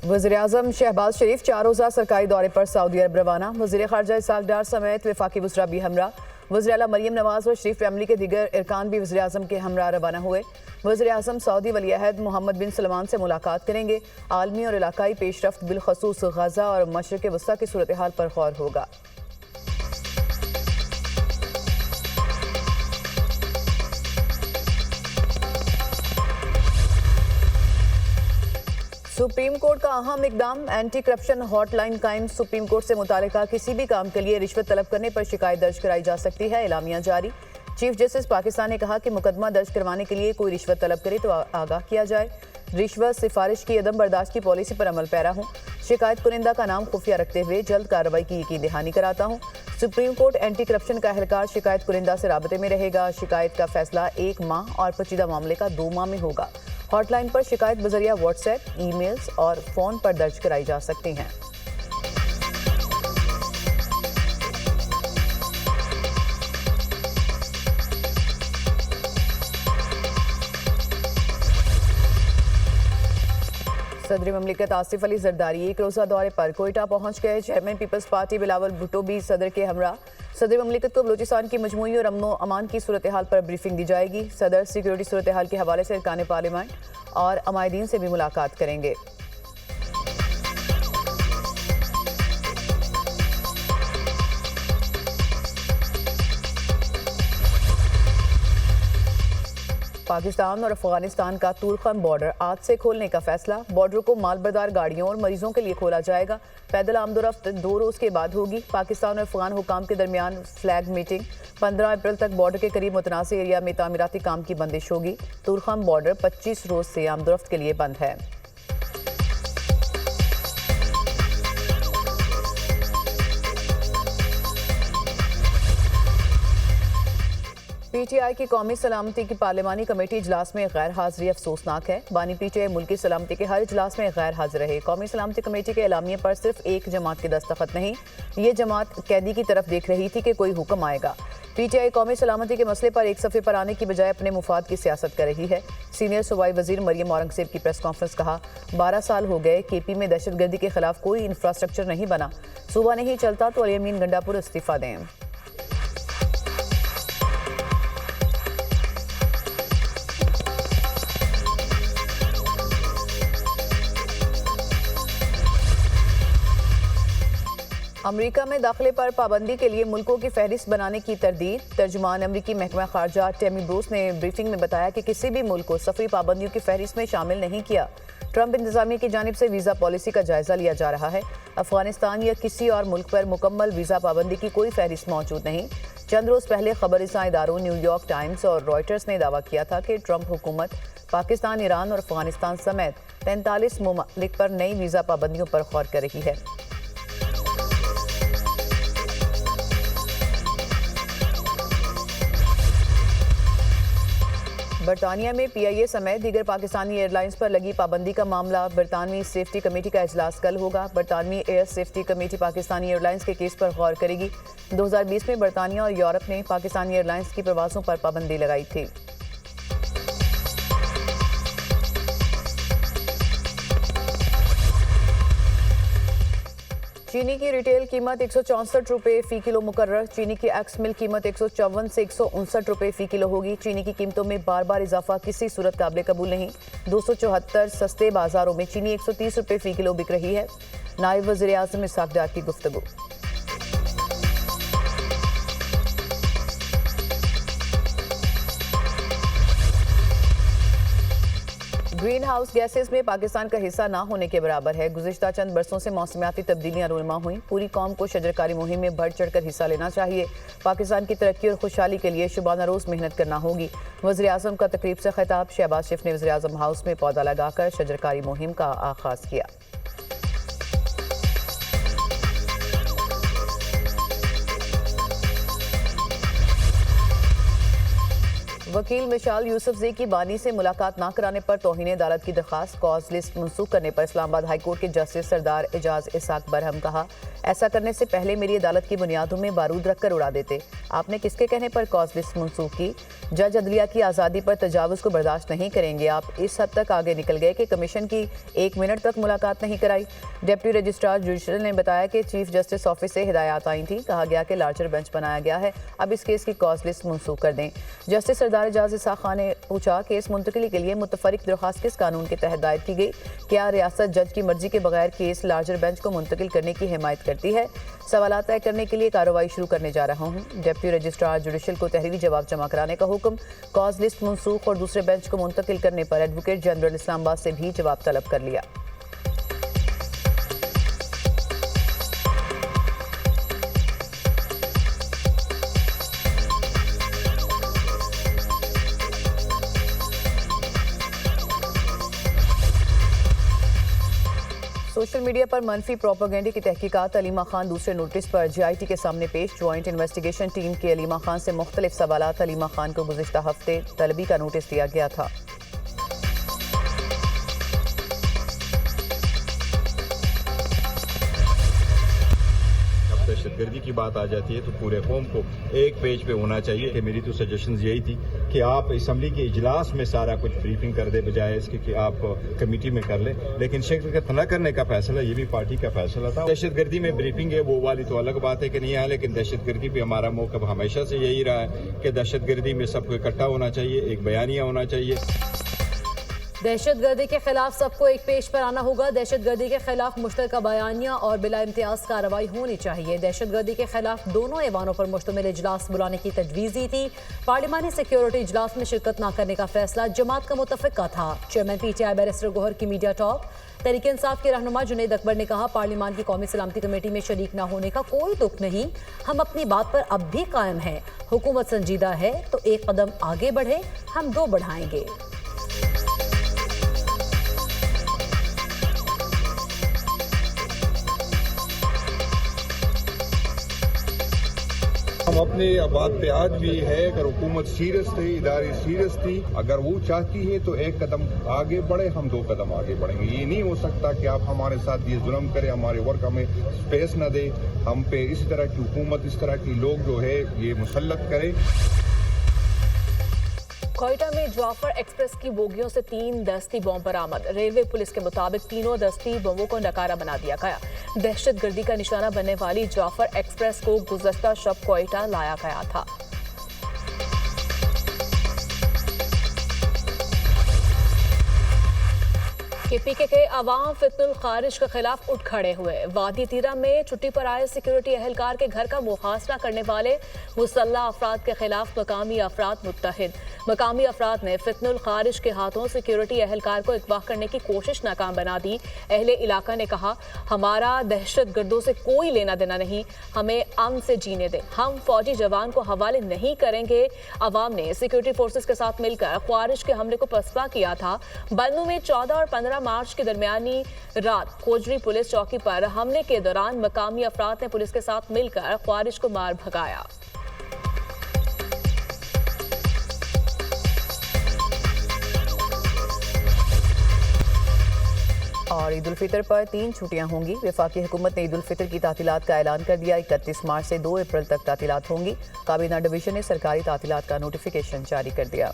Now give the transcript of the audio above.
वज़ीर-ए-आज़म शहबाज शरीफ 4 रोज़ा सरकारी दौरे पर सऊदी अरब रवाना। वज़ीर ख़ारजा इसहाक़ डार समेत वफाकी वज़रा भी हमरा। वज़ीर आला मरियम नवाज़ और शरीफ फैमिली के दीगर अरकान भी वज़ीर-ए-आज़म के हमरा रवाना हुए। वज़ीर-ए-आज़म सऊदी वली-अहद मोहम्मद बिन सलमान से मुलाकात करेंगे। आलमी और इलाकाई पेशरफ्त बिलखसूस गज़ा और मशरिक़ वस्ता की सूरत हाल पर गौर होगा। सुप्रीम कोर्ट का अहम इकदाम, एंटी करप्शन हॉटलाइन कायम। सुप्रीम कोर्ट से मुतालिका किसी भी काम के लिए रिश्वत तलब करने पर शिकायत दर्ज कराई जा सकती है। एलामिया जारी। चीफ जस्टिस पाकिस्तान ने कहा कि मुकदमा दर्ज करवाने के लिए कोई रिश्वत तलब करे तो आगाह किया जाए। रिश्वत सिफारिश की अदम बर्दाश्त की पॉलिसी पर अमल पैरा हूँ। शिकायत कुनिंदा का नाम खुफिया रखते हुए जल्द कार्रवाई की यकीन दहानी कराता हूँ। सुप्रीम कोर्ट एंटी करप्शन का एहलकार शिकायत कुनिंदा से राबते में रहेगा। शिकायत का फैसला 1 माह और पेचीदा मामले का 2 माह में होगा। हॉटलाइन पर शिकायत बजरिया व्हाट्सएप, ईमेल्स और फोन पर दर्ज कराई जा सकती हैं। सदर ममलिकत आसिफ अली जरदारी 1 रोज़ा दौरे पर कोयटा पहुंच गए। चेयरमैन पीपल्स पार्टी बिलावल भुट्टो भी सदर के हमरा। सदर ममलिकत को बलूचिस्तान की मजमूई और अमनो अमान की सूरत हाल पर ब्रीफिंग दी जाएगी। सदर सिक्योरिटी सूरत हाल के हवाले से अरकान पार्लियामेंट और अमायदीन से भी मुलाकात करेंगे। पाकिस्तान और अफगानिस्तान का तुरखम बॉर्डर आज से खोलने का फैसला। बॉर्डर को मालबरदार गाड़ियों और मरीजों के लिए खोला जाएगा। पैदल आमदोरफ्त 2 रोज़ के बाद होगी। पाकिस्तान और अफगान हुकाम के दरमियान फ्लैग मीटिंग। 15 अप्रैल तक बॉर्डर के करीब मुतनाज़ एरिया में तामीराती काम की बंदिश होगी। तुरखम बॉर्डर 25 रोज़ से आमदोरफ्त के लिए बंद है। पीटीआई की कौमी सलामती की पार्लिमानी कमेटी इजलास में गैर हाजिरी अफसोसनाक है। बानी पीटीआई मुल्की सलामती के हर इजलास में गैर हाजिर रहे। कौमी सलामती कमेटी के एलामिया पर सिर्फ एक जमात के दस्तखत नहीं, ये जमात कैदी की तरफ देख रही थी कि कोई हुक्म आएगा। पीटीआई कौमी सलामती के मसले पर एक सफ़े पर आने की बजाय अपने मुफाद की सियासत कर रही है। सीनियर सूबाई वजीर मरियम औरंगजेब की प्रेस कॉन्फ्रेंस। कहा 12 साल हो गए, केपी में दहशतगर्दी के खिलाफ कोई इंफ्रास्ट्रक्चर नहीं बना। सूबा नहीं चलता तो अली अमीन गंडापुर इस्तीफा दें। अमरीका में दाखिले पर पाबंदी के लिए मुल्कों की फहरिस्त बनाने की तरदीद। तर्जुमान अमरीकी महकमा खारजा टेमी ब्रूस ने ब्रीफिंग में बताया कि किसी भी मुल्क को सफरी पाबंदियों की फहरिस्त में शामिल नहीं किया। ट्रंप इंतजामिया की जानिब से वीज़ा पॉलिसी का जायजा लिया जा रहा है। अफगानिस्तान या किसी और मुल्क पर मुकम्मल वीज़ा पाबंदी की कोई फहरिस्त मौजूद नहीं। चंद रोज़ पहले खबरसां इदारों न्यूयॉर्क टाइम्स और रॉयटर्स ने दावा किया था कि ट्रंप हुकूमत पाकिस्तान, ईरान और अफगानिस्तान समेत 45 मुमालिक पर नई वीज़ा पाबंदियों पर गौर कर रही है। बरतानिया में पीआईए समेत दीगर पाकिस्तानी एयरलाइंस पर लगी पाबंदी का मामला। बरतानवी सेफ्टी कमेटी का इजलास कल होगा। बरतानवी air safety committee Pakistani airlines के केस पर गौर करेगी। 2020 में बरतानिया और यूरोप ने पाकिस्तानी एयरलाइंस की प्रवासों पर पाबंदी लगाई थी। चीनी की रिटेल कीमत 164 रुपये फ़ी किलो मुकर्रर। चीनी की एक्स मिल कीमत 154 से 159 रुपये फ़ी किलो होगी। चीनी की कीमतों में बार बार इजाफा किसी सूरत काबिल कबूल नहीं। 274 सस्ते बाजारों में चीनी 130 रुपये फ़ी किलो बिक रही है। नायब वज़ीर-ए-आज़म इसहाक़ डार की गुफ्तगू। ग्रीन हाउस गैसेस में पाकिस्तान का हिस्सा ना होने के बराबर है। गुज़िश्ता चंद बरसों से मौसमियाती तब्दीलियां रूनुमा हुई। पूरी कौम को शजरकारी मुहिम में बढ़ चढ़ कर हिस्सा लेना चाहिए। पाकिस्तान की तरक्की और खुशहाली के लिए शुबाना रोज़ मेहनत करना होगी। वज़ीर-ए-आज़म का तकरीब से खिताब। शहबाज शरीफ ने वज़ीर-ए-आज़म हाउस में पौधा लगाकर शजरकारी मुहिम का आगाज़ किया। वकील मिशाल यूसुफजई की बानी से मुलाकात न कराने पर तौहीन अदालत की दरखास्त कॉज लिस्ट मंसूख करने पर इस्लामाबाद हाईकोर्ट के जस्टिस सरदार एजाज इसाक बरहम कहा, ऐसा करने से पहले मेरी अदालत की बुनियादों में बारूद रखकर उड़ा देते। आपने किसके कहने पर कॉज लिस्ट मंसूख की? जज अदलिया की आज़ादी पर तजावुज़ को बर्दाश्त नहीं करेंगे। आप इस हद तक आगे निकल गए कि कमीशन की 1 मिनट तक मुलाकात नहीं कराई। डिप्टी रजिस्ट्रार जुडिशल ने बताया कि चीफ जस्टिस ऑफिस से हिदायत आई थी, कहा गया कि लार्जर बेंच बनाया गया है, अब इस केस की कॉज लिस्ट मंसूख कर दें। जस्टिस सरदार एजाज इसाक खान ने पूछा, केस मुंतकिली के लिए मुतफरिक दरख्वास्त किस कानून के तहत दायर की गई? क्या रियासत जज की मर्जी के बगैर केस लार्जर बेंच को मुंतकिल करने की हिमायत करती है? सवालात तय करने के लिए कार्रवाई शुरू करने जा रहा हूँ। डिप्टी रजिस्ट्रार जुडिशल को तहरीरी जवाब जमा कराने का हुक्म। कॉज लिस्ट मंसूख और दूसरे बेंच को मुंतकिल करने पर एडवोकेट जनरल इस्लामाबाद से भी जवाब तलब कर लिया। सोशल मीडिया पर मनफी प्रोपेगेंडे की तहकीकात अलीमा खान दूसरे नोटिस पर JIT के सामने पेश। ज्वाइंट इन्वेस्टिगेशन टीम के अलीमा खान से मुख्तलिफ सवालात। अलीमा खान को गुज़िश्ता हफ्ते तलबी का नोटिस दिया गया था। दहशतगर्दी की बात आ जाती है तो पूरे कौम को एक पेज पे होना चाहिए कि मेरी तो सजेशंस यही थी कि आप असम्बली के इजलास में सारा कुछ ब्रीफिंग कर दे, बजाय इसके कि आप कमेटी में कर लें। लेकिन शिरकत न करने का फैसला ये भी पार्टी का फैसला था। दहशतगर्दी में ब्रीफिंग है वो वाली तो अलग बात है कि नहीं है, लेकिन दहशतगर्दी पे हमारा मौक़िफ़ हमेशा से यही रहा है कि दहशतगर्दी में सबको इकट्ठा होना चाहिए, एक बयानिया होना चाहिए। दहशतगर्दी के खिलाफ सबको एक पेज पर आना होगा। दहशतगर्दी के खिलाफ मुश्तरका बयानिया और बिला इम्तियाज कार्रवाई होनी चाहिए। दहशतगर्दी के खिलाफ दोनों ऐवानों पर मुश्तमिल इजलास बुलाने की तजवीज़ दी थी। पार्लिमानी सिक्योरिटी इजलास में शिरकत न करने का फैसला जमात का मुतफ़िक़ा था। चेयरमैन PTI बैरिस्टर गौहर की मीडिया टॉक। तहरीक इंसाफ के रहनुमा जुनैद अकबर ने कहा, पार्लिमान की कौमी सलामती कमेटी में शरीक न होने का कोई दुख नहीं, हम अपनी बात पर अब भी कायम हैं। हुकूमत संजीदा है तो एक कदम आगे बढ़े, हम 2 बढ़ाएंगे। हम अपने बात पे आज भी है, अगर हुकूमत सीरियस थी, इदारे सीरियस थी, अगर वो चाहती है तो एक कदम आगे बढ़े, हम 2 कदम आगे बढ़ेंगे। ये नहीं हो सकता कि आप हमारे साथ ये जुल्म करें, हमारे वर्क हमें स्पेस न दे, हम पे इस तरह की हुकूमत, इस तरह की लोग जो है ये मुसल्लत करे। कोयटा में जाफर एक्सप्रेस की बोगियों से 3 दस्ती बम बरामद। रेलवे पुलिस के मुताबिक तीनों दस्ती बमों को नकारा बना दिया गया। दहशतगर्दी का निशाना बनने वाली जाफर एक्सप्रेस को गुज़श्ता शब कोयटा लाया गया था। KPK के अवाम फितनुल खारिज के खिलाफ उठ खड़े हुए। वादी तीरा में छुट्टी पर आए सिक्योरिटी अहलकार के घर का मुहासरा करने वाले मुसल्लह अफराद के खिलाफ मकामी अफराद मुत्तहिद। मकामी अफराद ने फितनुल खारिज के हाथों सिक्योरिटी अहलकार को अगवा करने की कोशिश नाकाम बना दी। अहले इलाका ने कहा, हमारा दहशत गर्दों से कोई लेना देना नहीं, हमें अमन से जीने दें, हम फौजी जवान को हवाले नहीं करेंगे। अवाम ने सिक्योरिटी फोर्सेस के साथ मिलकर ख्वारिज के हमले को पसपा किया था। बन्नू में 14 और 15 मार्च की दरमियानी रात खोजरी पुलिस चौकी पर हमले के दौरान मकामी अफराद ने पुलिस के साथ मिलकर ख्वारिज को मार भगाया। और ईद उल फितर पर 3 छुट्टियां होंगी। वफाकी हुकूमत ने ईद उल फितर की तातीलात का ऐलान कर दिया। 31 मार्च से 2 अप्रैल तक तातीलात होंगी। काबीना डिवीजन ने सरकारी तातीलात का नोटिफिकेशन जारी कर दिया।